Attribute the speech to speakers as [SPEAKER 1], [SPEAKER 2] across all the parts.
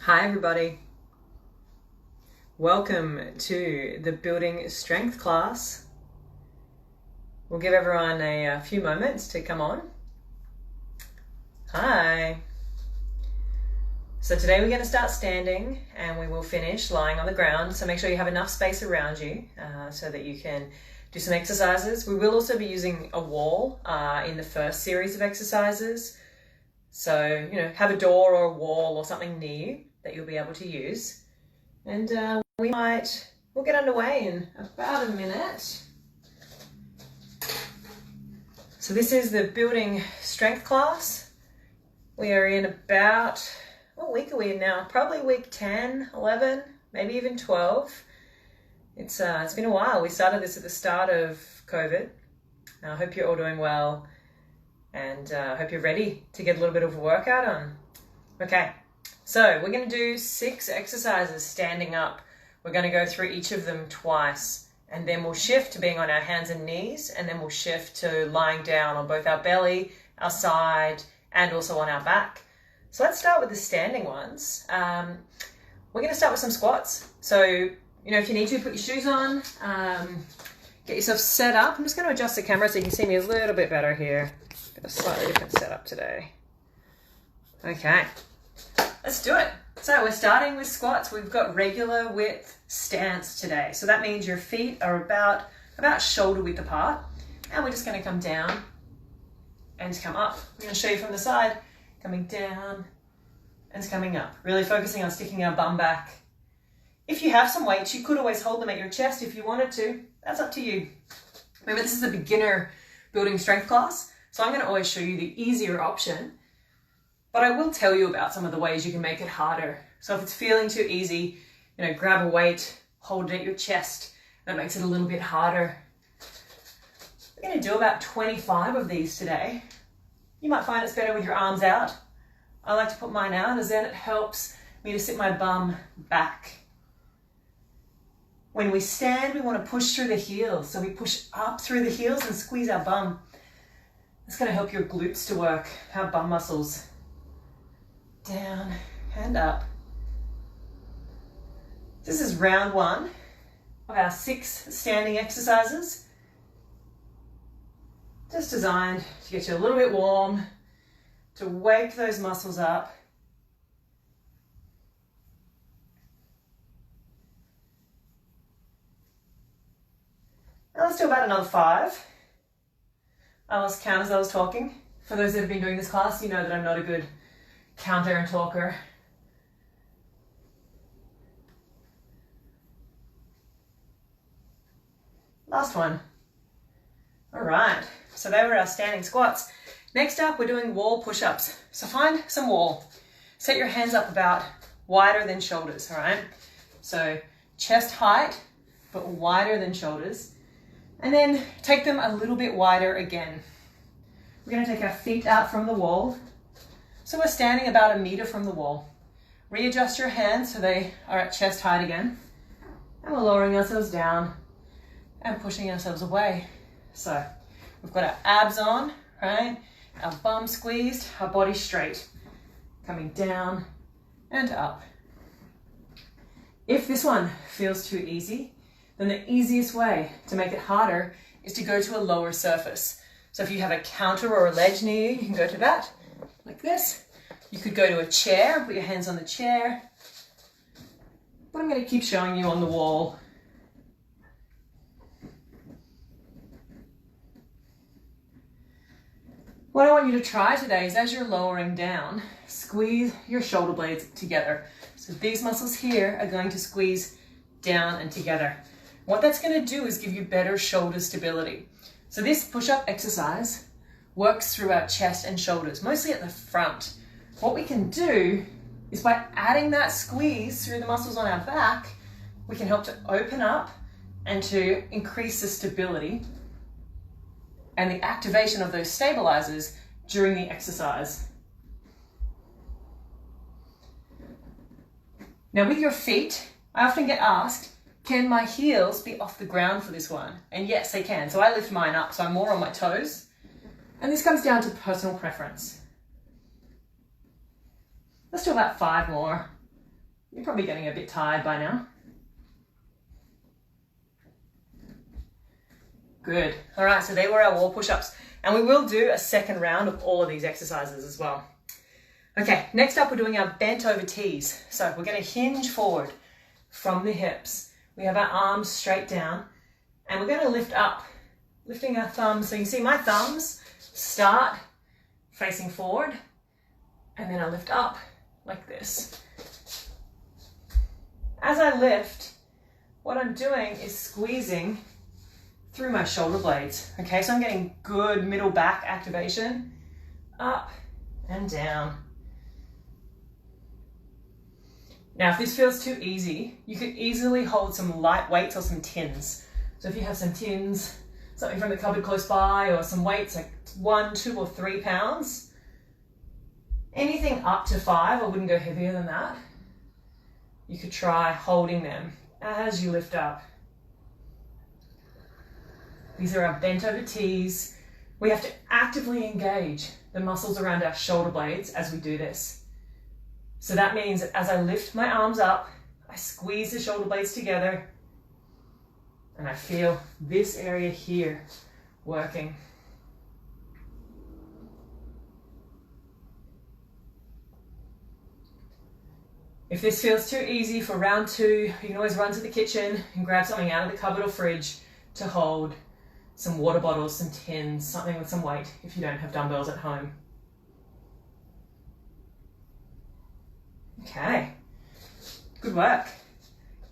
[SPEAKER 1] Hi everybody, welcome to the Building Strength class. We'll give everyone a few moments to come on. Hi. So today we're going to start standing and we will finish lying on the ground. So make sure you have enough space around you so that you can do some exercises. We will also be using a wall in the first series of exercises. So, have a door or a wall or something near you that you'll be able to use. And we'll get underway in about a minute. So this is the Building Strength class. We are in about, what week are we in now? Probably week 10, 11, maybe even 12. It's been a while. We started this at the start of COVID. I hope you're all doing well. And I hope you're ready to get a little bit of a workout on. Okay, so we're going to do 6 exercises standing up. We're going to go through each of them twice, and then we'll shift to being on our hands and knees, and then we'll shift to lying down on both our belly, our side, and also on our back. So let's start with the standing ones. We're going to start with some squats. So, if you need to, put your shoes on, get yourself set up. I'm just going to adjust the camera so you can see me a little bit better here. A slightly different setup today. Okay, let's do it. So we're starting with squats. We've got regular width stance today. So that means your feet are about shoulder width apart. And we're just going to come down and come up. I'm going to show you from the side, coming down and coming up. Really focusing on sticking our bum back. If you have some weights, you could always hold them at your chest if you wanted to. That's up to you. Remember, this is a beginner building strength class. So I'm going to always show you the easier option, but I will tell you about some of the ways you can make it harder. So if it's feeling too easy, grab a weight, hold it at your chest. That makes it a little bit harder. We're going to do about 25 of these today. You might find it's better with your arms out. I like to put mine out as then it helps me to sit my bum back. When we stand, we want to push through the heels. So we push up through the heels and squeeze our bum. It's going to help your glutes to work, our bum muscles. Down and up. This is round 1 of our 6 standing exercises. Just designed to get you a little bit warm, to wake those muscles up. Now let's do about another 5. I lost count as I was talking. For those that have been doing this class, you know that I'm not a good counter and talker. Last one. All right, so they were our standing squats. Next up, we're doing wall push-ups. So find some wall. Set your hands up about wider than shoulders, all right? So chest height, but wider than shoulders. And then take them a little bit wider again. We're going to take our feet out from the wall. So we're standing about 1 meter from the wall. Readjust your hands so they are at chest height again. And we're lowering ourselves down and pushing ourselves away. So we've got our abs on, right? Our bum squeezed, our body straight. Coming down and up. If this one feels too easy, then the easiest way to make it harder is to go to a lower surface. So if you have a counter or a ledge near you can go to that, like this. You could go to a chair, put your hands on the chair. But I'm going to keep showing you on the wall. What I want you to try today is as you're lowering down, squeeze your shoulder blades together. So these muscles here are going to squeeze down and together. What that's going to do is give you better shoulder stability. So this push-up exercise works through our chest and shoulders, mostly at the front. What we can do is by adding that squeeze through the muscles on our back, we can help to open up and to increase the stability and the activation of those stabilizers during the exercise. Now with your feet, I often get asked, can my heels be off the ground for this one? And yes, they can. So I lift mine up, so I'm more on my toes. And this comes down to personal preference. Let's do about 5 more. You're probably getting a bit tired by now. Good. All right, so they were our wall push-ups. And we will do a second round of all of these exercises as well. Okay, next up we're doing our bent over tees. So we're going to hinge forward from the hips. We have our arms straight down and we're going to lift up, lifting our thumbs. So you can see my thumbs start facing forward and then I lift up like this. As I lift, what I'm doing is squeezing through my shoulder blades. Okay, so I'm getting good middle back activation, up and down. Now, if this feels too easy, you could easily hold some light weights or some tins. So if you have some tins, something from the cupboard close by, or some weights like 1, 2, or 3 pounds, anything up to 5, I wouldn't go heavier than that. You could try holding them as you lift up. These are our bent over tees. We have to actively engage the muscles around our shoulder blades as we do this. So that means that as I lift my arms up, I squeeze the shoulder blades together and I feel this area here working. If this feels too easy for round 2, you can always run to the kitchen and grab something out of the cupboard or fridge to hold. Some water bottles, some tins, something with some weight if you don't have dumbbells at home. Okay, good work.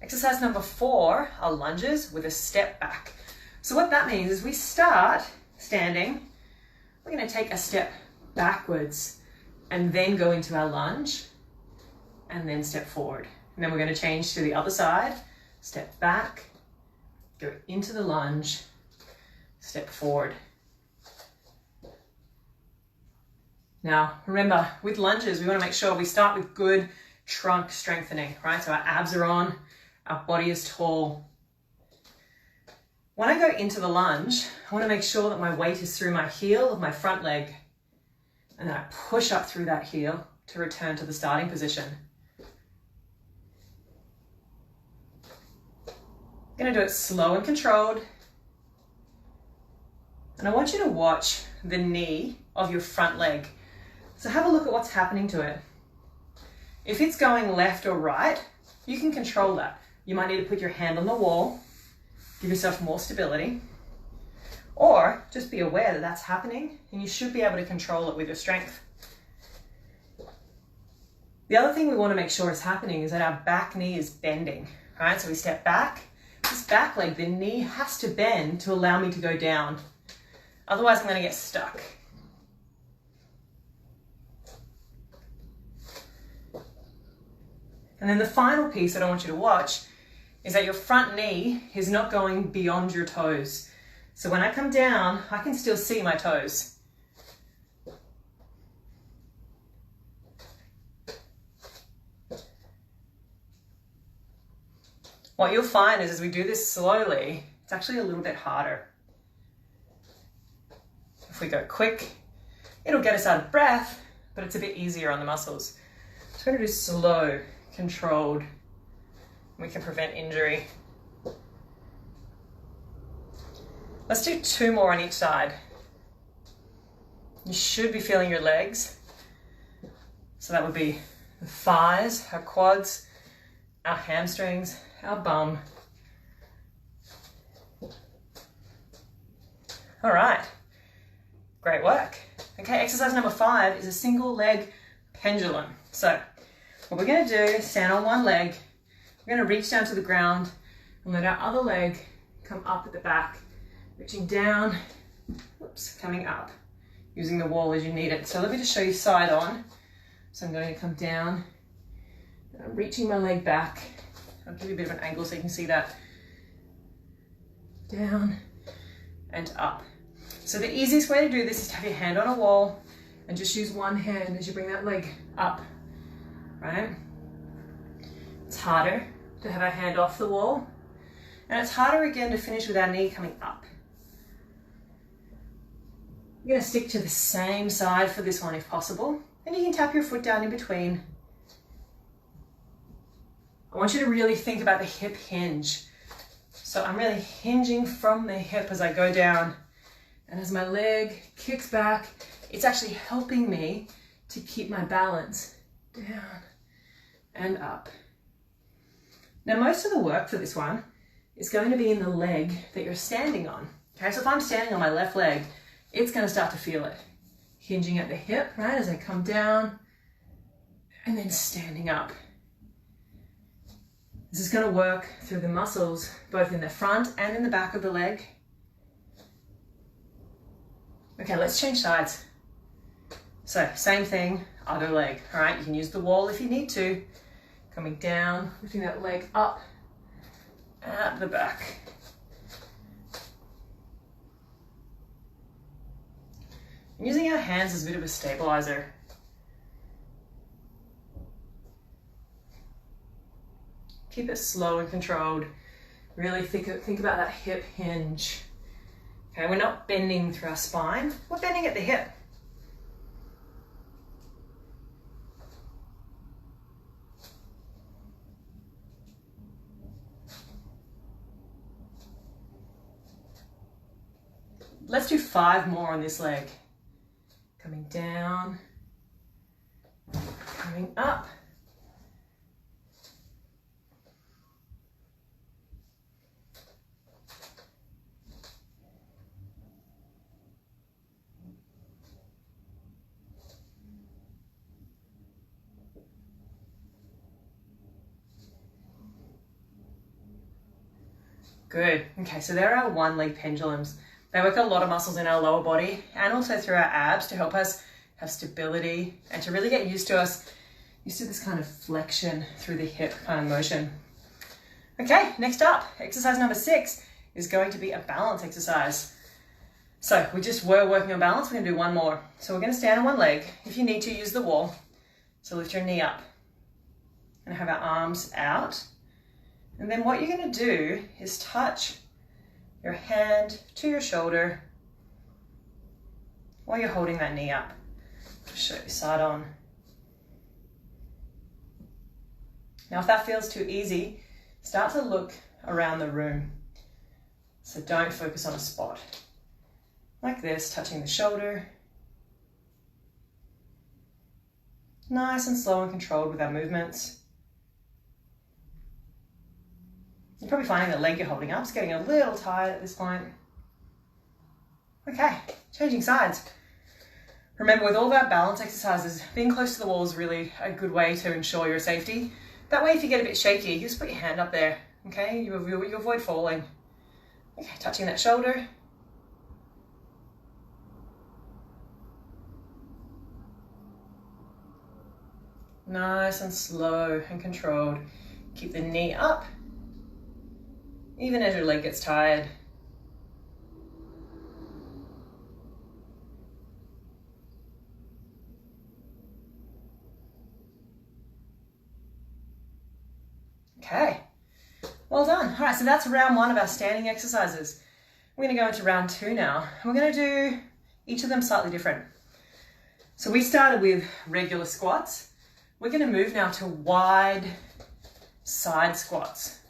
[SPEAKER 1] Exercise number 4 are lunges with a step back. So what that means is we start standing, we're going to take a step backwards and then go into our lunge and then step forward. And then we're going to change to the other side, step back, go into the lunge, step forward. Now, remember, with lunges, we want to make sure we start with good trunk strengthening, right? So our abs are on, our body is tall. When I go into the lunge, I want to make sure that my weight is through my heel of my front leg. And then I push up through that heel to return to the starting position. I'm going to do it slow and controlled. And I want you to watch the knee of your front leg. So have a look at what's happening to it. If it's going left or right, you can control that. You might need to put your hand on the wall, give yourself more stability, or just be aware that that's happening and you should be able to control it with your strength. The other thing we want to make sure is happening is that our back knee is bending, right? So we step back, this back leg, the knee has to bend to allow me to go down. Otherwise, I'm going to get stuck. And then the final piece that I want you to watch is that your front knee is not going beyond your toes. So when I come down, I can still see my toes. What you'll find is as we do this slowly, it's actually a little bit harder. If we go quick, it'll get us out of breath, but it's a bit easier on the muscles. Just going to do slow, controlled. We can prevent injury. Let's do 2 more on each side. You should be feeling your legs. So that would be the thighs, our quads, our hamstrings, our bum. All right, great work. Okay, exercise number 5 is a single leg pendulum. So what we're going to do is stand on one leg. We're going to reach down to the ground and let our other leg come up at the back, reaching down, whoops, coming up, using the wall as you need it. So let me just show you side on. So I'm going to come down, and I'm reaching my leg back. I'll give you a bit of an angle so you can see that. Down and up. So the easiest way to do this is to have your hand on a wall and just use one hand as you bring that leg up, right? It's harder to have our hand off the wall, and it's harder again to finish with our knee coming up. You're going to stick to the same side for this one if possible, and you can tap your foot down in between. I want you to really think about the hip hinge. So I'm really hinging from the hip as I go down. And as my leg kicks back, it's actually helping me to keep my balance down and up. Now, most of the work for this one is going to be in the leg that you're standing on. Okay, so if I'm standing on my left leg, it's going to start to feel it. Hinging at the hip, right, as I come down and then standing up. This is going to work through the muscles, both in the front and in the back of the leg. Okay, let's change sides. So, same thing, other leg. All right, you can use the wall if you need to. Coming down, lifting that leg up, at the back. And using our hands as a bit of a stabilizer. Keep it slow and controlled. Really think about that hip hinge. Okay, we're not bending through our spine, we're bending at the hip. Let's do 5 more on this leg. Coming down, coming up. Good. Okay, so there are our 1 leg pendulums. They work a lot of muscles in our lower body and also through our abs to help us have stability and to really get used to this kind of flexion through the hip kind of motion. Okay, next up, exercise number 6 is going to be a balance exercise. So we just were working on balance, we're gonna do 1 more. So we're gonna stand on 1 leg. If you need to, use the wall. So lift your knee up and have our arms out. And then what you're gonna do is touch your hand to your shoulder while you're holding that knee up. Show you side on. Now, if that feels too easy, start to look around the room. So don't focus on a spot. Like this, touching the shoulder. Nice and slow and controlled with our movements. You're probably finding the leg you're holding up is getting a little tired at this point. Okay, changing sides. Remember, with all of our balance exercises, being close to the wall is really a good way to ensure your safety. That way, if you get a bit shaky, you just put your hand up there, okay? You avoid falling. Okay, touching that shoulder. Nice and slow and controlled. Keep the knee up, even as your leg gets tired. Okay, well done. All right, so that's round 1 of our standing exercises. We're gonna go into round 2 now. We're gonna do each of them slightly different. So we started with regular squats. We're gonna move now to wide side squats.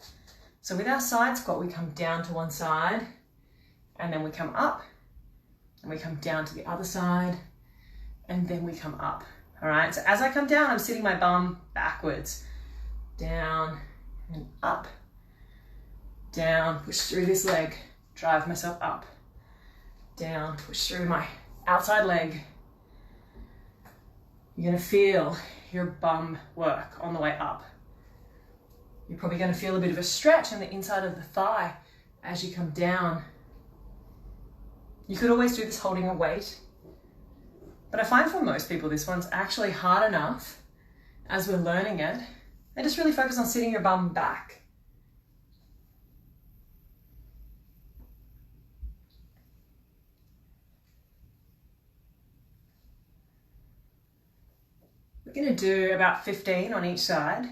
[SPEAKER 1] So with our side squat, we come down to one side and then we come up and we come down to the other side and then we come up. All right, so as I come down, I'm sitting my bum backwards, down and up, down, push through this leg, drive myself up, down, push through my outside leg. You're gonna feel your bum work on the way up. You're probably going to feel a bit of a stretch on the inside of the thigh as you come down. You could always do this holding a weight, but I find for most people this one's actually hard enough as we're learning it, and just really focus on sitting your bum back. We're going to do about 15 on each side.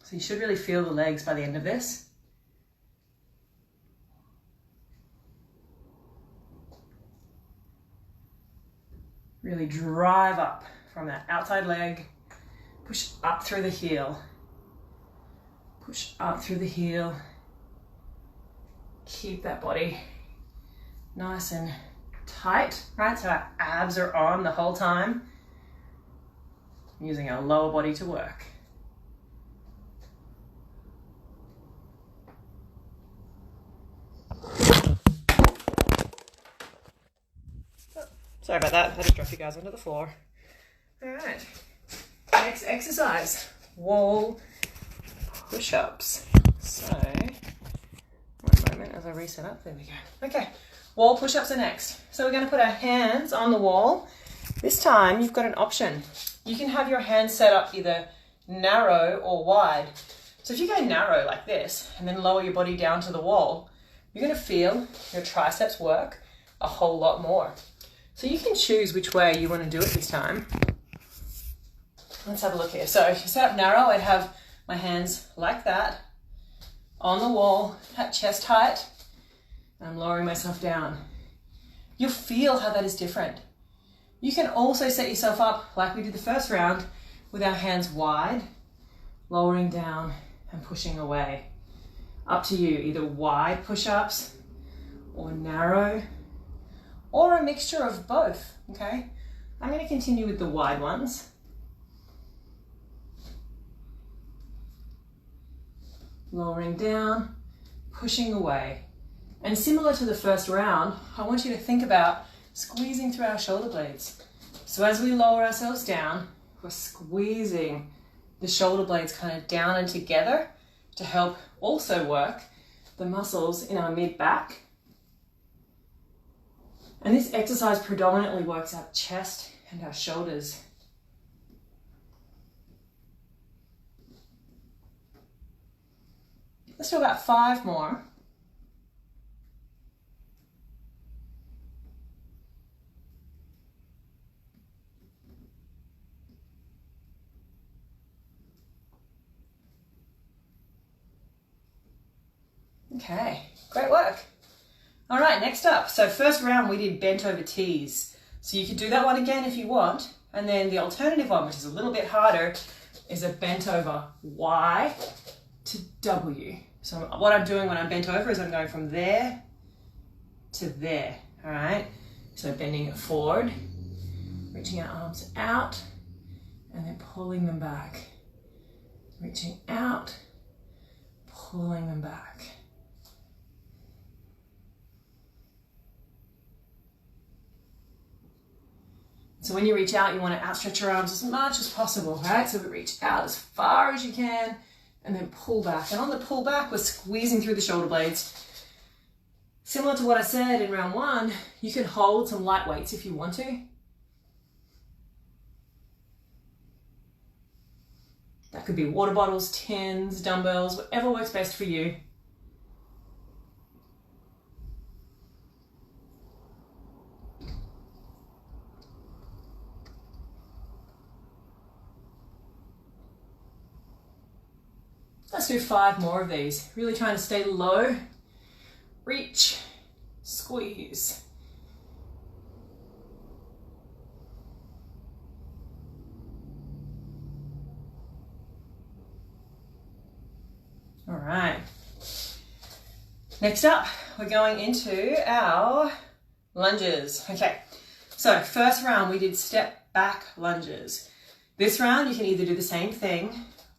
[SPEAKER 1] So you should really feel the legs by the end of this. Really drive up from that outside leg, Push up through the heel. Push up through the heel. Keep that body nice and tight, right? So our abs are on the whole time. Using our lower body to work. Sorry about that, I just dropped you guys onto the floor. All right, next exercise, wall push-ups. So, one moment as I reset up, there we go. Okay, wall push-ups are next. So we're gonna put our hands on the wall. This time you've got an option. You can have your hands set up either narrow or wide. So if you go narrow like this and then lower your body down to the wall, you're gonna feel your triceps work a whole lot more. So you can choose which way you want to do it this time. Let's have a look here. So if you set up narrow, I'd have my hands like that on the wall at chest height. And I'm lowering myself down. You'll feel how that is different. You can also set yourself up like we did the first round with our hands wide, lowering down and pushing away. Up to you, either wide push-ups or narrow, or a mixture of both, okay? I'm going to continue with the wide ones. Lowering down, pushing away. And similar to the first round, I want you to think about squeezing through our shoulder blades. So as we lower ourselves down, we're squeezing the shoulder blades kind of down and together to help also work the muscles in our mid-back. And this exercise predominantly works our chest and our shoulders. Let's do about 5 more. Okay, great work. All right, next up. So first round we did bent over T's. So you could do that one again if you want. And then the alternative one, which is a little bit harder, is a bent over Y to W. So what I'm doing when I'm bent over is I'm going from there to there, all right? So bending forward, reaching our arms out, and then pulling them back. Reaching out, pulling them back. So when you reach out, you want to outstretch your arms as much as possible, right? So we reach out as far as you can and then pull back. And on the pull back, we're squeezing through the shoulder blades. Similar to what I said in round 1, you can hold some light weights if you want to. That could be water bottles, tins, dumbbells, whatever works best for you. Let's do 5 more of these. Really trying to stay low. Reach, squeeze. All right. Next up, we're going into our lunges. Okay, so first round we did step back lunges. This round you can either do the same thing,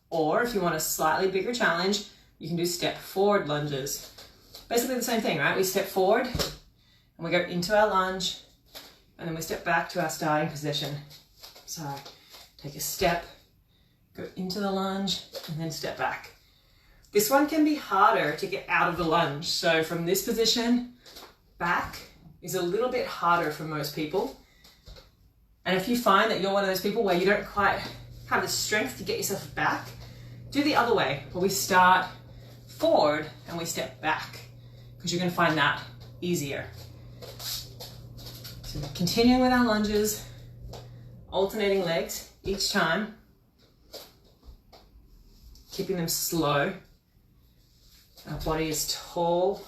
[SPEAKER 1] or if you want a slightly bigger challenge, you can do step forward lunges. Basically the same thing, right? We step forward and we go into our lunge and then we step back to our starting position. So take a step, go into the lunge and then step back. This one can be harder to get out of the lunge. So from this position, back is a little bit harder for most people. And if you find that you're one of those people where you don't quite have the strength to get yourself back, do the other way, where we start forward and we step back, because you're going to find that easier. So we're continuing with our lunges, alternating legs each time, keeping them slow. Our body is tall.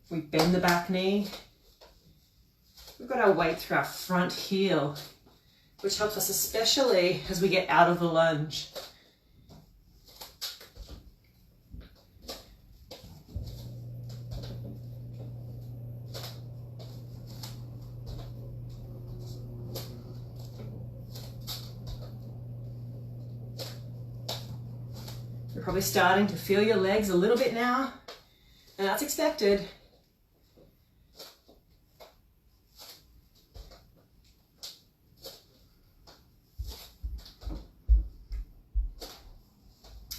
[SPEAKER 1] We bend the back knee. We've got our weight through our front heel. which helps us especially as we get out of the lunge. You're probably starting to feel your legs a little bit now, and that's expected.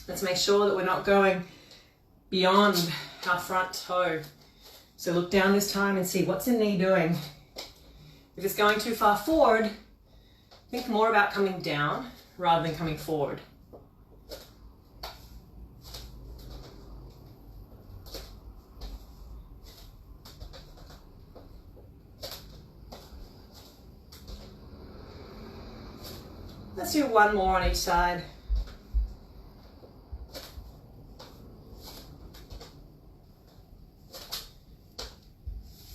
[SPEAKER 1] Let's make sure that we're not going beyond our front toe. So look down this time and see what's the knee doing. If it's going too far forward, think more about coming down rather than coming forward. Let's do one more on each side.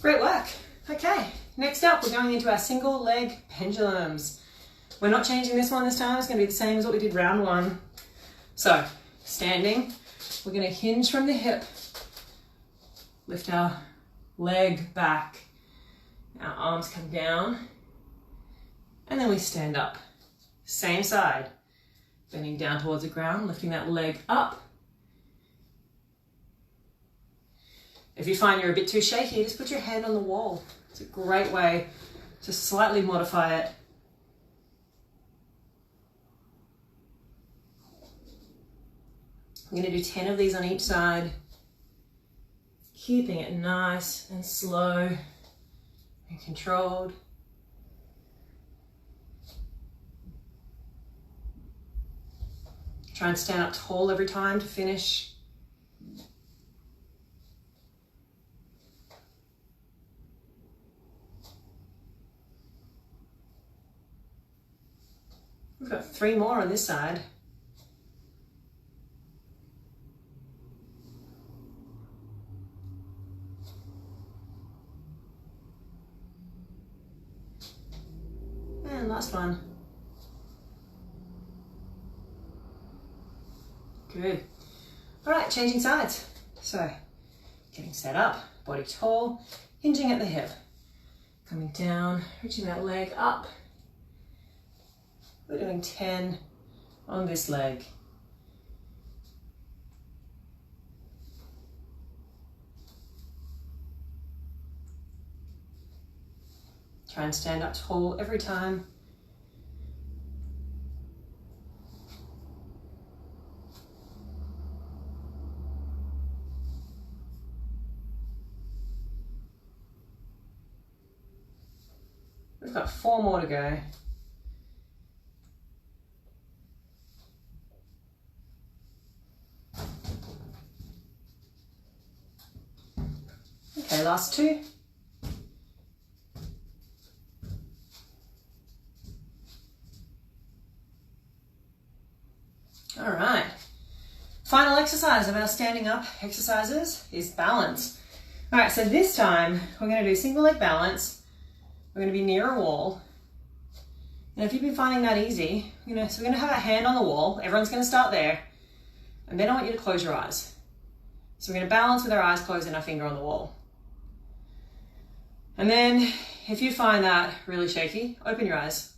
[SPEAKER 1] Great work. Okay, next up we're going into our single leg pendulums. We're not changing this one this time, it's going to be the same as what we did round one. So, standing, we're going to hinge from the hip, lift our leg back, our arms come down, and then we stand up. Same side, bending down towards the ground, lifting that leg up. If you find you're a bit too shaky, just put your hand on the wall. It's a great way to slightly modify it. I'm going to do 10 of these on each side, keeping it nice and slow and controlled. Try and stand up tall every time to finish. We've got 3 more on this side. And last one. Good. All right, changing sides. So, getting set up, body tall, hinging at the hip. Coming down, reaching that leg up. We're doing 10 on this leg. Try and stand up tall every time. We've got 4 more to go. Okay, last 2. All right. Final exercise of our standing up exercises is balance. All right, so this time we're going to do single leg balance. We're going to be near a wall. And if you've been finding that easy, we're going to have a hand on the wall. Everyone's going to start there. And then I want you to close your eyes. So we're going to balance with our eyes closed and our finger on the wall. And then if you find that really shaky, open your eyes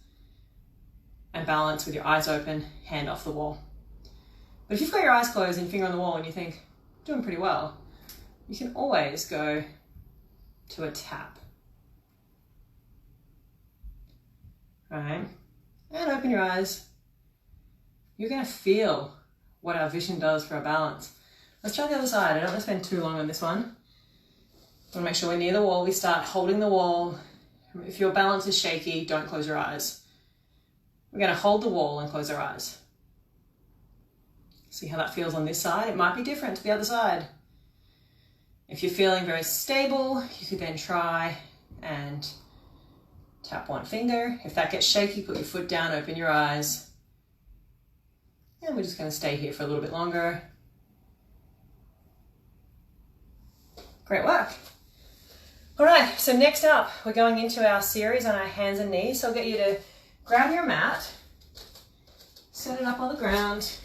[SPEAKER 1] and balance with your eyes open, hand off the wall. But if you've got your eyes closed and your finger on the wall and you think, doing pretty well, you can always go to a tap. Right? And open your eyes. You're going to feel what our vision does for our balance. Let's try the other side. I don't want to spend too long on this one. We want to make sure we're near the wall. We start holding the wall. If your balance is shaky, don't close your eyes. We're going to hold the wall and close our eyes. See how that feels on this side? It might be different to the other side. If you're feeling very stable, you could then try and tap one finger. If that gets shaky, put your foot down, open your eyes. And we're just going to stay here for a little bit longer. Great work. All right, so next up, we're going into our series on our hands and knees. So I'll get you to grab your mat, set it up on the ground.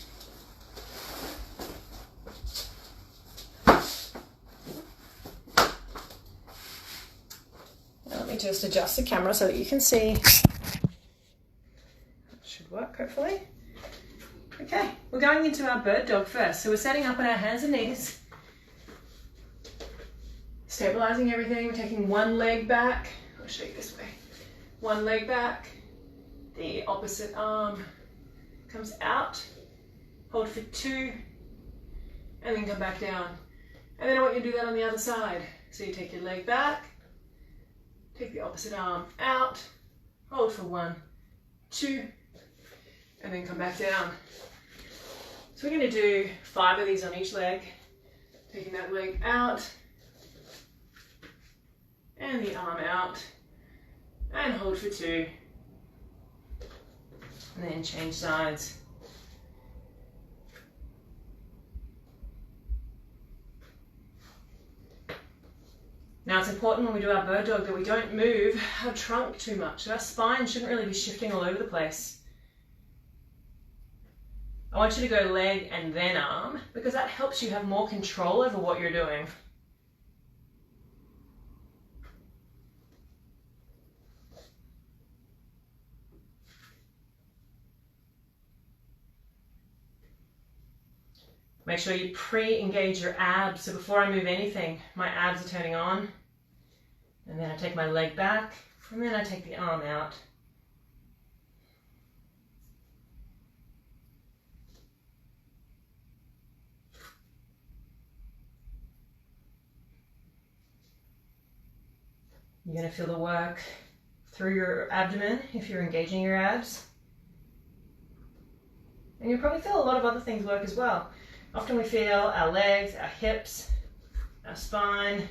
[SPEAKER 1] Let me just adjust the camera so that you can see. Should work, hopefully. Okay, we're going into our bird dog first. So we're setting up on our hands and knees, stabilizing everything. We're taking one leg back. I'll show you this way. One leg back, the opposite arm comes out, hold for 2, and then come back down. And then I want you to do that on the other side. So you take your leg back, take the opposite arm out, hold for 1, 2, and then come back down. So we're going to do 5 of these on each leg, taking that leg out, and the arm out, and hold for 2, and then change sides. Now it's important when we do our bird dog that we don't move our trunk too much. So our spine shouldn't really be shifting all over the place. I want you to go leg and then arm because that helps you have more control over what you're doing. Make sure you pre-engage your abs. So before I move anything, my abs are turning on. And then I take my leg back, and then I take the arm out. You're going to feel the work through your abdomen if you're engaging your abs. And you'll probably feel a lot of other things work as well. Often we feel our legs, our hips, our spine,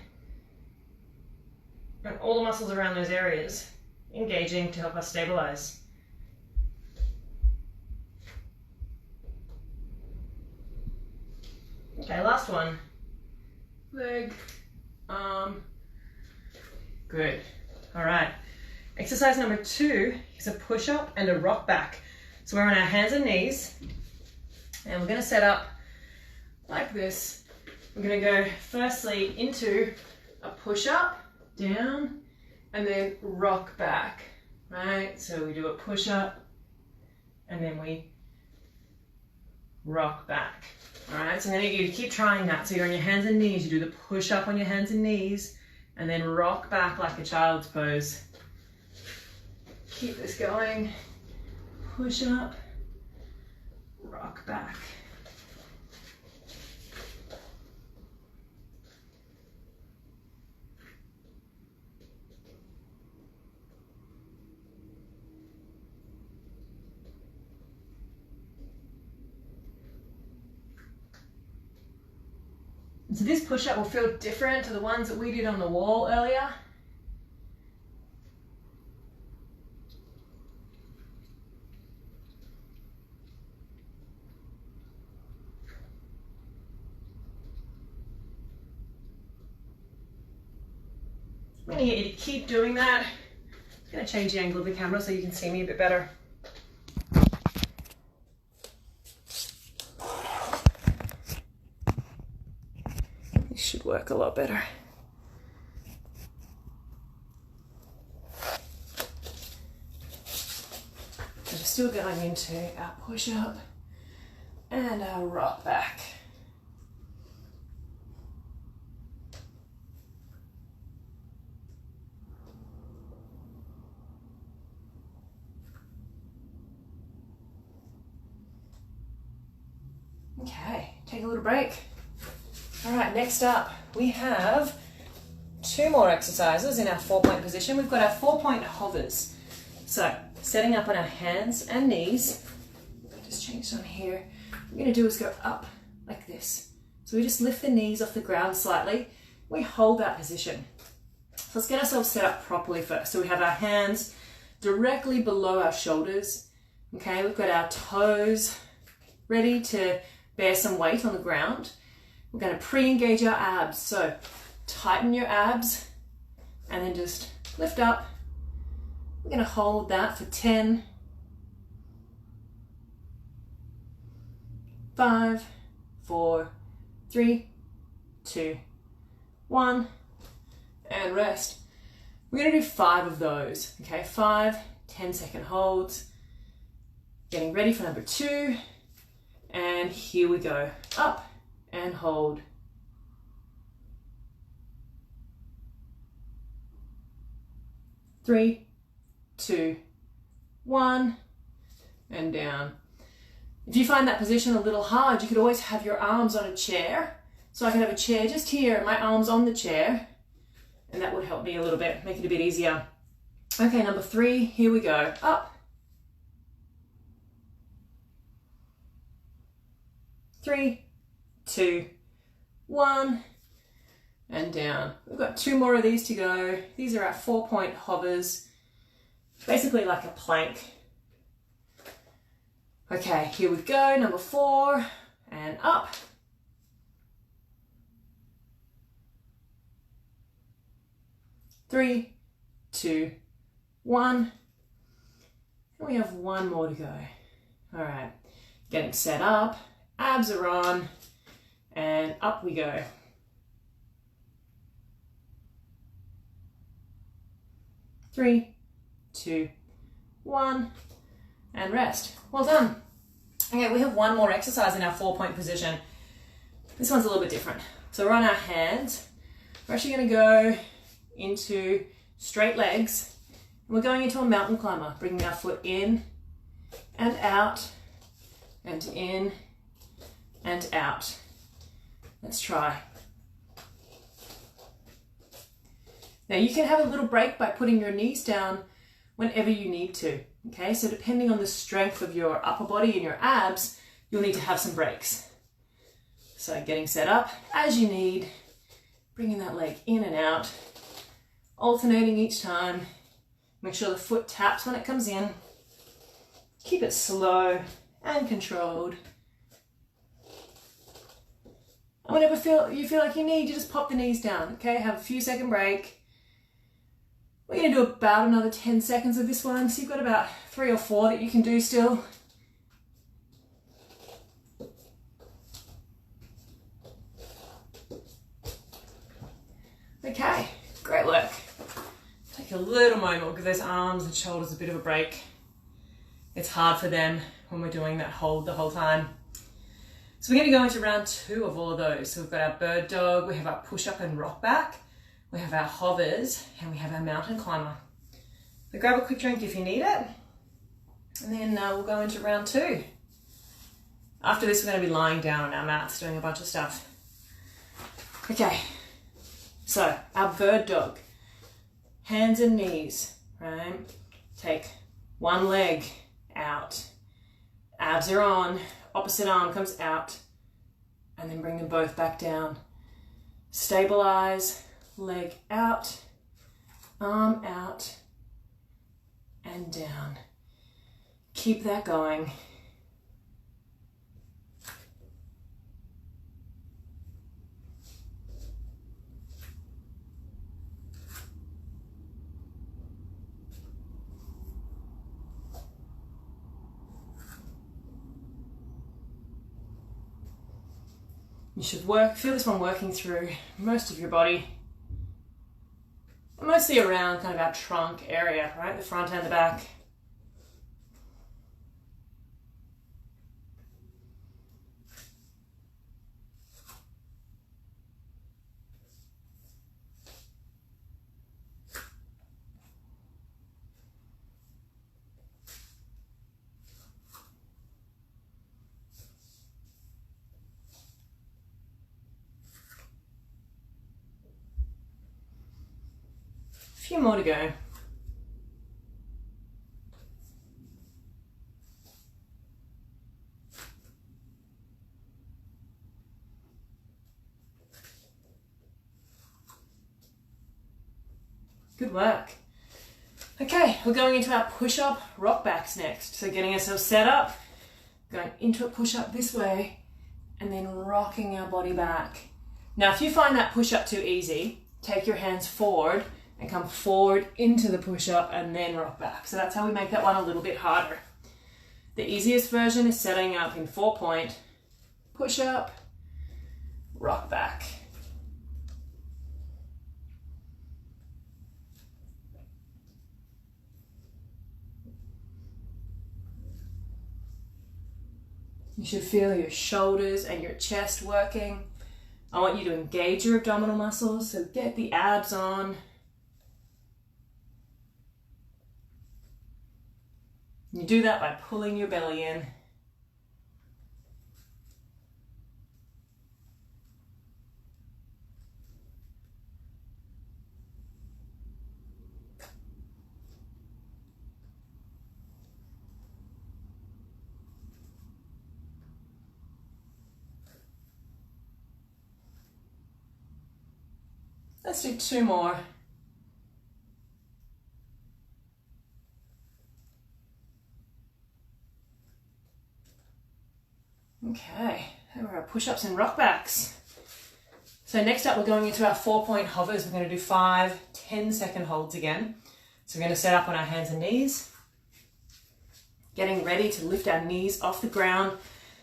[SPEAKER 1] and all the muscles around those areas engaging to help us stabilize. Okay, last one. Leg, arm. Good. All right. Exercise number 2 is a push-up and a rock back. So we're on our hands and knees, and we're going to set up like this. We're going to go firstly into a push-up, down, and then rock back, right? So we do a push-up, and then we rock back. All right, so I'm going to get you to keep trying that. So you're on your hands and knees, you do the push-up on your hands and knees, and then rock back like a child's pose. Keep this going. Push up, rock back. So this push-up will feel different to the ones that we did on the wall earlier. I'm going to get you to keep doing that. I'm going to change the angle of the camera so you can see me a bit better. This should work a lot better. So we're still going into our push-up and our rock back. Okay, take a little break. All right, next up, we have 2 more exercises in our 4-point position. We've got our 4-point hovers. So, setting up on our hands and knees. I'll just change on here. What we're going to do is go up like this. So we just lift the knees off the ground slightly. We hold that position. So let's get ourselves set up properly first. So we have our hands directly below our shoulders. Okay, we've got our toes ready to bear some weight on the ground. We're going to pre-engage our abs. So tighten your abs and then just lift up. We're going to hold that for 10, 5, 4, 3, 2, 1, and rest. We're going to do 5 of those, okay? 5 10-second holds. Getting ready for number 2, and here we go. Up and hold. 3, 2, 1, and down. If you find that position a little hard, you could always have your arms on a chair. So I can have a chair just here and my arms on the chair, and that would help me a little bit, make it a bit easier. Okay, number 3, here we go. Up. 3, 2, 1, and down. We've got 2 more of these to go. These are our 4-point hovers, basically like a plank. Okay, here we go, number 4, and up. 3, 2, 1, and we have 1 more to go. All right, getting set up, abs are on, and up we go. 3, 2, 1, and rest. Well done. Okay, we have 1 more exercise in our 4-point position. This one's a little bit different. So we're on our hands. We're actually going to go into straight legs. And we're going into a mountain climber, bringing our foot in and out, and in and out. Let's try. Now you can have a little break by putting your knees down whenever you need to, okay? So depending on the strength of your upper body and your abs, you'll need to have some breaks. So getting set up as you need, bringing that leg in and out, alternating each time. Make sure the foot taps when it comes in. Keep it slow and controlled. And whenever you feel like you need, you just pop the knees down, okay? Have a few second break. We're going to do about another 10 seconds of this one. So you've got about 3 or 4 that you can do still. Okay, great work. Take a little moment, give those arms and shoulders a bit of a break. It's hard for them when we're doing that hold the whole time. So we're going to go into round 2 of all of those. So we've got our bird dog, we have our push-up and rock back, we have our hovers, and we have our mountain climber. So grab a quick drink if you need it, and then we'll go into round 2. After this, we're going to be lying down on our mats doing a bunch of stuff. Okay, so our bird dog, hands and knees, right? Take one leg out, abs are on, opposite arm comes out, and then bring them both back down. Stabilize, leg out, arm out, and down. Keep that going. You should feel this one working through most of your body, mostly around kind of our trunk area, right? The front and the back. Few more to go. Good work. Okay, we're going into our push-up rock backs next. So getting ourselves set up, going into a push-up this way, and then rocking our body back. Now, if you find that push-up too easy, take your hands forward and come forward into the push-up and then rock back. So that's how we make that one a little bit harder. The easiest version is setting up in 4-point, push up, rock back. You should feel your shoulders and your chest working. I want you to engage your abdominal muscles, so get the abs on. You do that by pulling your belly in. Let's do 2 more. Okay, there are our push-ups and rock backs. So next up, we're going into our 4-point hovers. We're going to do 5 10-second holds again. So we're going to set up on our hands and knees, getting ready to lift our knees off the ground.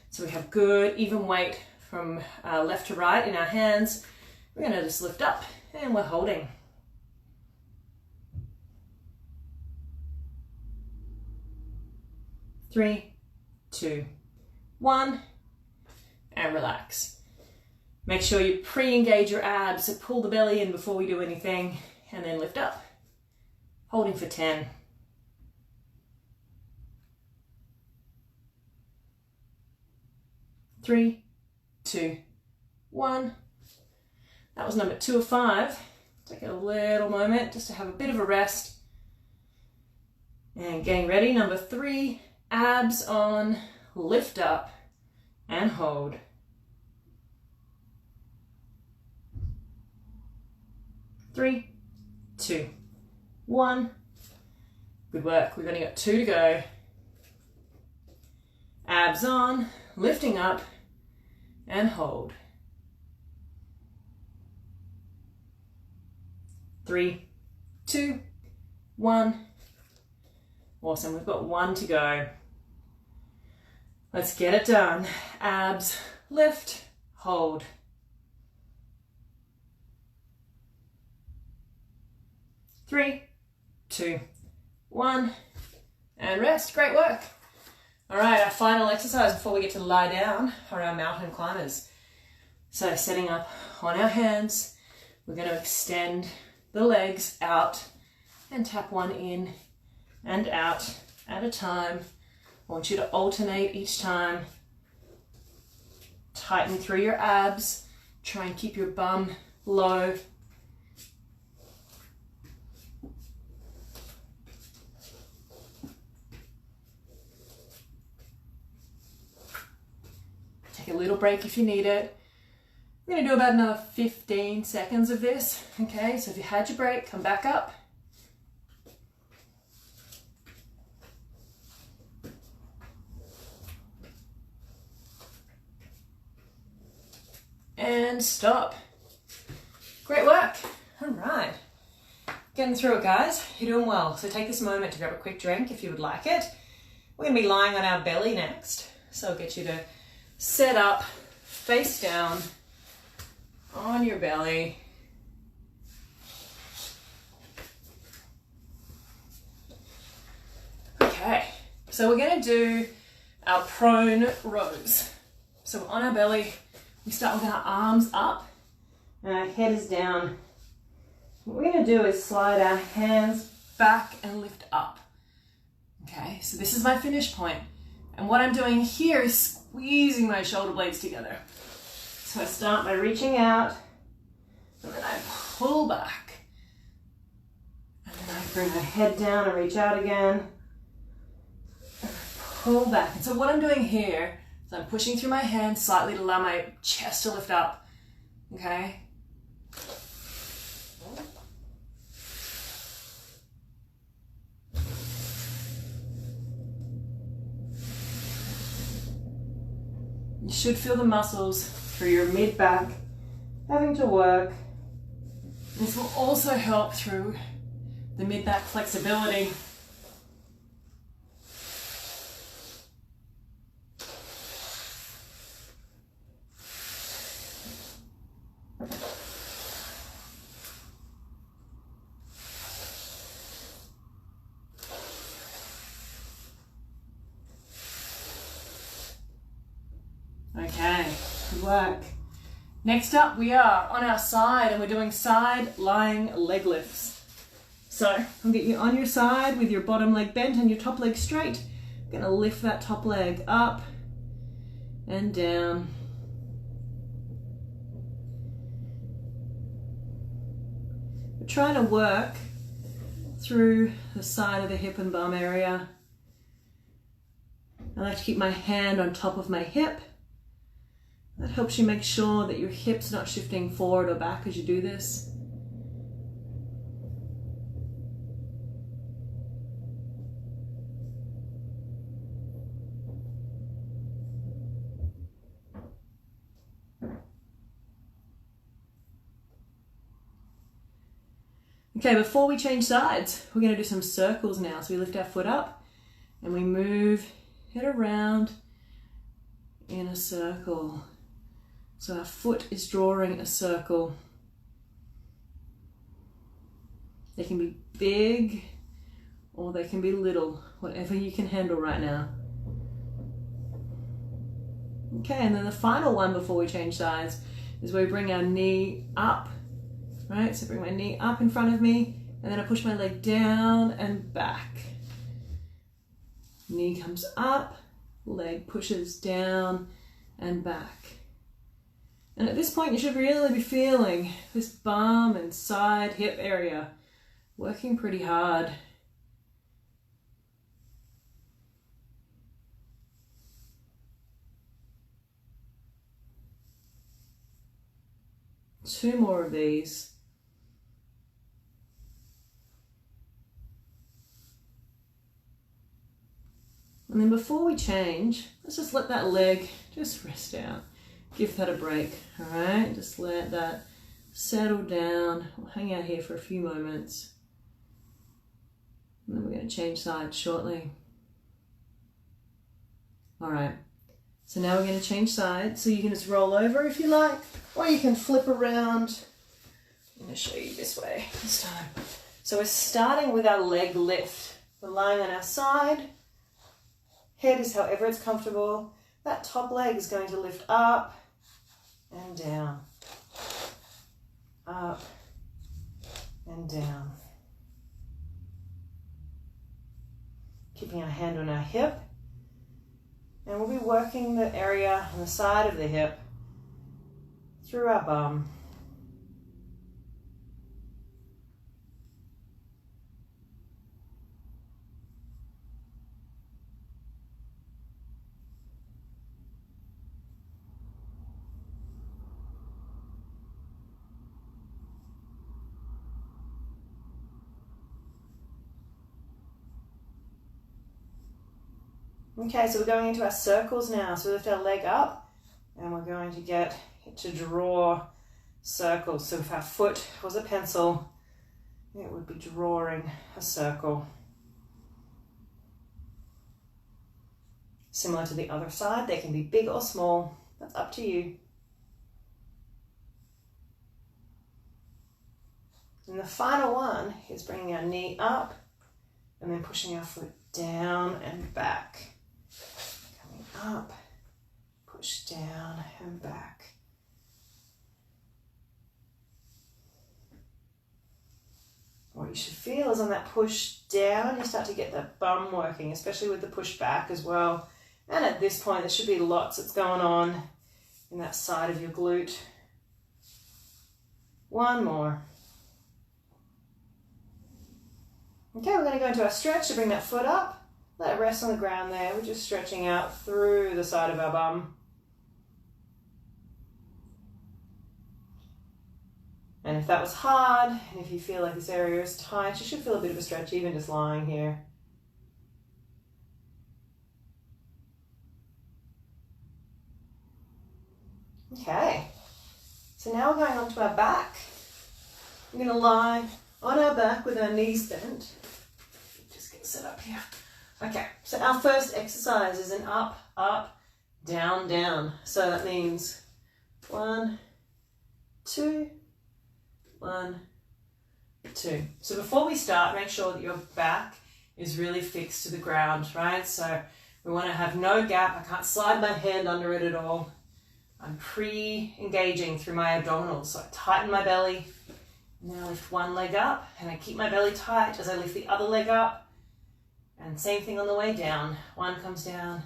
[SPEAKER 1] So we have good even weight from left to right in our hands. We're going to just lift up and we're holding. 3, 2, 1, and relax. Make sure you pre-engage your abs, so pull the belly in before we do anything, and then lift up. Holding for 10. 3, 2, 1. That was number 2 of 5. Take a little moment just to have a bit of a rest. And getting ready, number 3, abs on, lift up, and hold. 3, 2, 1. Good work. We've only got 2 to go. Abs on, lifting up, and hold. 3, 2, 1. Awesome. We've got 1 to go. Let's get it done. Abs, lift, hold. 3, 2, 1, and rest. Great work. All right, our final exercise before we get to lie down are our mountain climbers. So setting up on our hands, we're going to extend the legs out and tap one in and out at a time. I want you to alternate each time. Tighten through your abs. Try and keep your bum low. Take a little break if you need it. We're going to do about another 15 seconds of this. Okay, so if you had your break, come back up. And stop. Great work. All right. Getting through it, guys. You're doing well. So take this moment to grab a quick drink if you would like it. We're going to be lying on our belly next. So I'll get you to set up, face down, on your belly. Okay, so we're going to do our prone rows. So on our belly, we start with our arms up and our head is down. What we're going to do is slide our hands back and lift up. Okay, so this is my finish point. And what I'm doing here is squeezing my shoulder blades together. So I start by reaching out, and then I pull back. And then I bring my head down and reach out again. And pull back. And so what I'm doing here is I'm pushing through my hands slightly to allow my chest to lift up. Okay? You should feel the muscles through your mid-back having to work. This will also help through the mid-back flexibility. Okay, good work. Next up, we are on our side and we're doing side lying leg lifts. So I'll get you on your side with your bottom leg bent and your top leg straight. I'm gonna lift that top leg up and down. We're trying to work through the side of the hip and bum area. I like to keep my hand on top of my hip. That helps you make sure that your hip's not shifting forward or back as you do this. Okay, before we change sides, we're going to do some circles now. So we lift our foot up and we move it around in a circle. So our foot is drawing a circle. They can be big or they can be little, whatever you can handle right now. Okay, and then the final one before we change sides is where we bring our knee up, right? So bring my knee up in front of me and then I push my leg down and back. Knee comes up, leg pushes down and back. And at this point, you should really be feeling this bum and side hip area working pretty hard. Two more of these. And then before we change, let's just let that leg just rest out. Give that a break, all right? Just let that settle down. We'll hang out here for a few moments. And then we're going to change sides shortly. All right, so now we're going to change sides. So you can just roll over if you like, or you can flip around. I'm going to show you this way this time. So we're starting with our leg lift. We're lying on our side. Head is however it's comfortable. That top leg is going to lift up and down, up and down. Keeping our hand on our hip. And we'll be working the area on the side of the hip through our bum. Okay, so we're going into our circles now. So we lift our leg up and we're going to get it to draw circles. So if our foot was a pencil, it would be drawing a circle. Similar to the other side, they can be big or small. That's up to you. And the final one is bringing our knee up and then pushing our foot down and back. Up, push down and back. What you should feel is on that push down, you start to get that bum working, especially with the push back as well. And at this point, there should be lots that's going on in that side of your glute. One more. Okay, we're going to go into our stretch to bring that foot up. Let it rest on the ground there. We're just stretching out through the side of our bum. And if that was hard, and if you feel like this area is tight, you should feel a bit of a stretch even just lying here. Okay, so now we're going onto our back. We're going to lie on our back with our knees bent. Just get set up here. Okay, so our first exercise is an up, up, down, down. So that means 1, 2, 1, 2. So before we start, make sure that your back is really fixed to the ground, right? So we want to have no gap. I can't slide my hand under it at all. I'm pre-engaging through my abdominals. So I tighten my belly, now I lift one leg up, and I keep my belly tight as I lift the other leg up. And same thing on the way down. One comes down,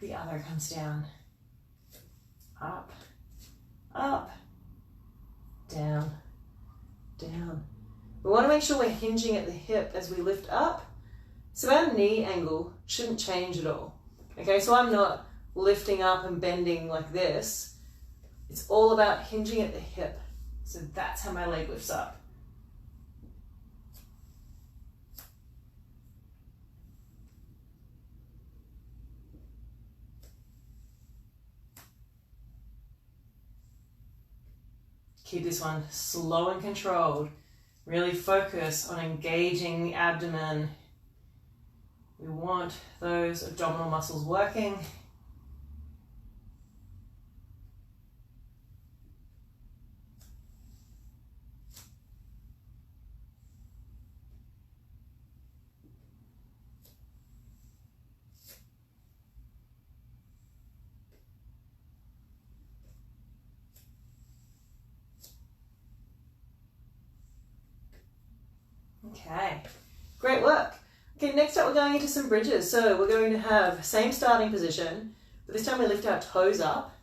[SPEAKER 1] the other comes down. Up, up, down, down. We want to make sure we're hinging at the hip as we lift up. So our knee angle shouldn't change at all. Okay, so I'm not lifting up and bending like this. It's all about hinging at the hip. So that's how my leg lifts up. Keep this one slow and controlled. Really focus on engaging the abdomen. We want those abdominal muscles working. Okay, great work. Okay, next up we're going into some bridges. So we're going to have same starting position, but this time we lift our toes up.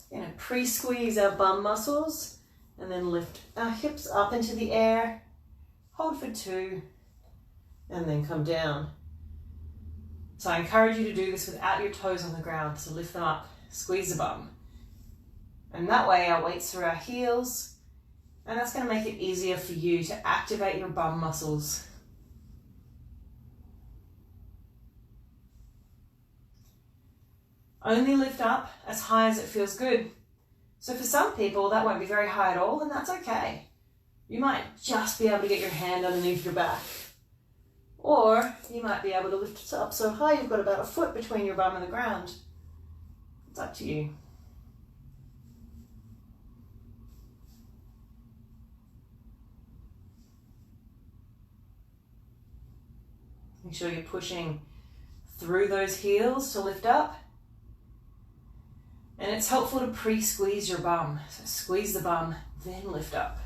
[SPEAKER 1] We're going to pre-squeeze our bum muscles and then lift our hips up into the air. Hold for 2 and then come down. So I encourage you to do this without your toes on the ground. So lift them up, squeeze the bum. And that way our weight's through our heels. And that's going to make it easier for you to activate your bum muscles. Only lift up as high as it feels good. So for some people that won't be very high at all, and that's okay. You might just be able to get your hand underneath your back. Or you might be able to lift it up so high you've got about 1 foot between your bum and the ground. It's up to you. Make sure you're pushing through those heels to lift up. And it's helpful to pre-squeeze your bum. So squeeze the bum, then lift up.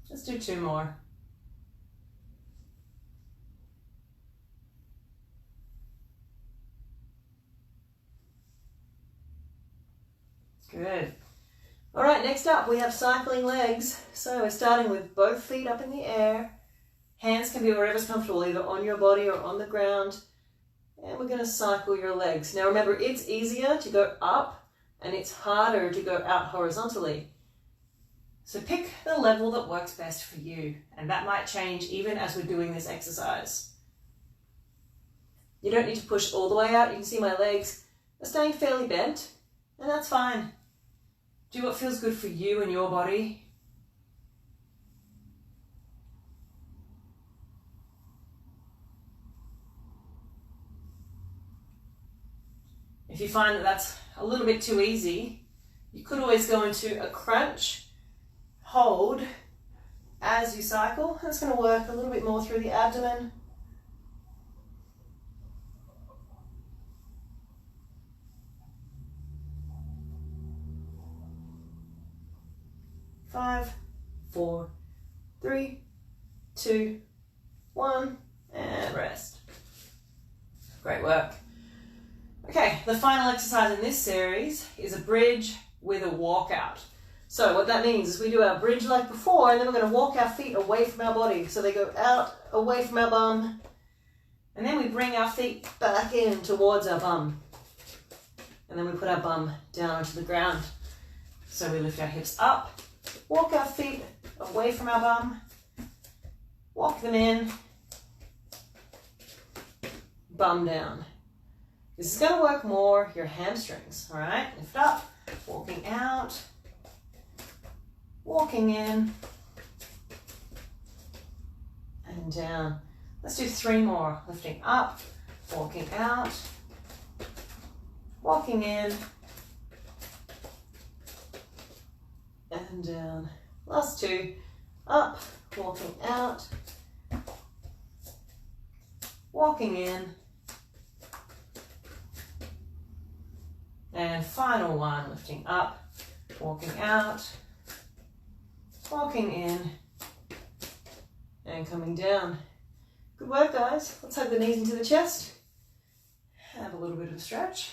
[SPEAKER 1] Just do 2 more. Good. All right, next up we have cycling legs. So we're starting with both feet up in the air. Hands can be wherever's comfortable, either on your body or on the ground. And we're going to cycle your legs. Now remember, it's easier to go up and it's harder to go out horizontally. So pick the level that works best for you. And that might change even as we're doing this exercise. You don't need to push all the way out. You can see my legs are staying fairly bent, and that's fine. Do what feels good for you and your body. If you find that that's a little bit too easy, you could always go into a crunch, hold as you cycle. That's going to work a little bit more through the abdomen. Five, 4, 3, 2, 1, and rest. Great work. Okay, the final exercise in this series is a bridge with a walkout. So what that means is we do our bridge like before, and then we're going to walk our feet away from our body. So they go out, away from our bum, and then we bring our feet back in towards our bum. And then we put our bum down onto the ground. So we lift our hips up, walk our feet away from our bum, walk them in, bum down. This is going to work more your hamstrings, all right? Lift up, walking out, walking in, and down. Let's do 3 more. Lifting up, walking out, walking in, and down. Last 2, up, walking out, walking in, and final one, lifting up, walking out, walking in, and coming down. Good work, guys. Let's hug the knees into the chest. Have a little bit of a stretch.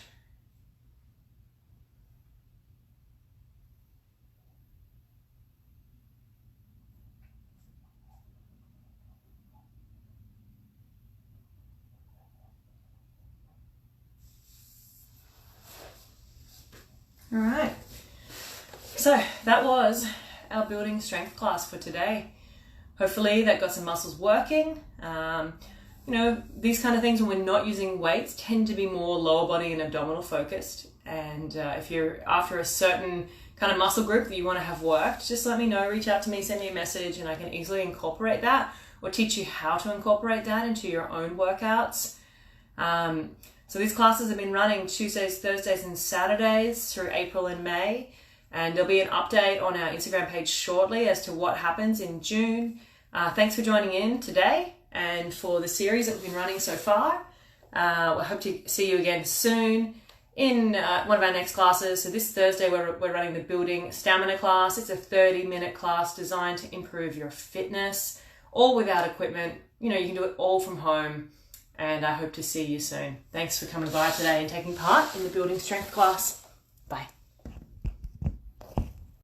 [SPEAKER 1] All right. So that was our building strength class for today. Hopefully that got some muscles working. You know, these kind of things when we're not using weights tend to be more lower body and abdominal focused. And if you're after a certain kind of muscle group that you want to have worked, just let me know, reach out to me, send me a message, and I can easily incorporate that or teach you how to incorporate that into your own workouts. So these classes have been running Tuesdays, Thursdays, and Saturdays through April and May. And there'll be an update on our Instagram page shortly as to what happens in June. Thanks for joining in today and for the series that we've been running so far. I hope to see you again soon in one of our next classes. So this Thursday we're running the building stamina class. It's a 30-minute class designed to improve your fitness, all without equipment. You know, you can do it all from home. And I hope to see you soon. Thanks for coming by today and taking part in the building strength class. Bye.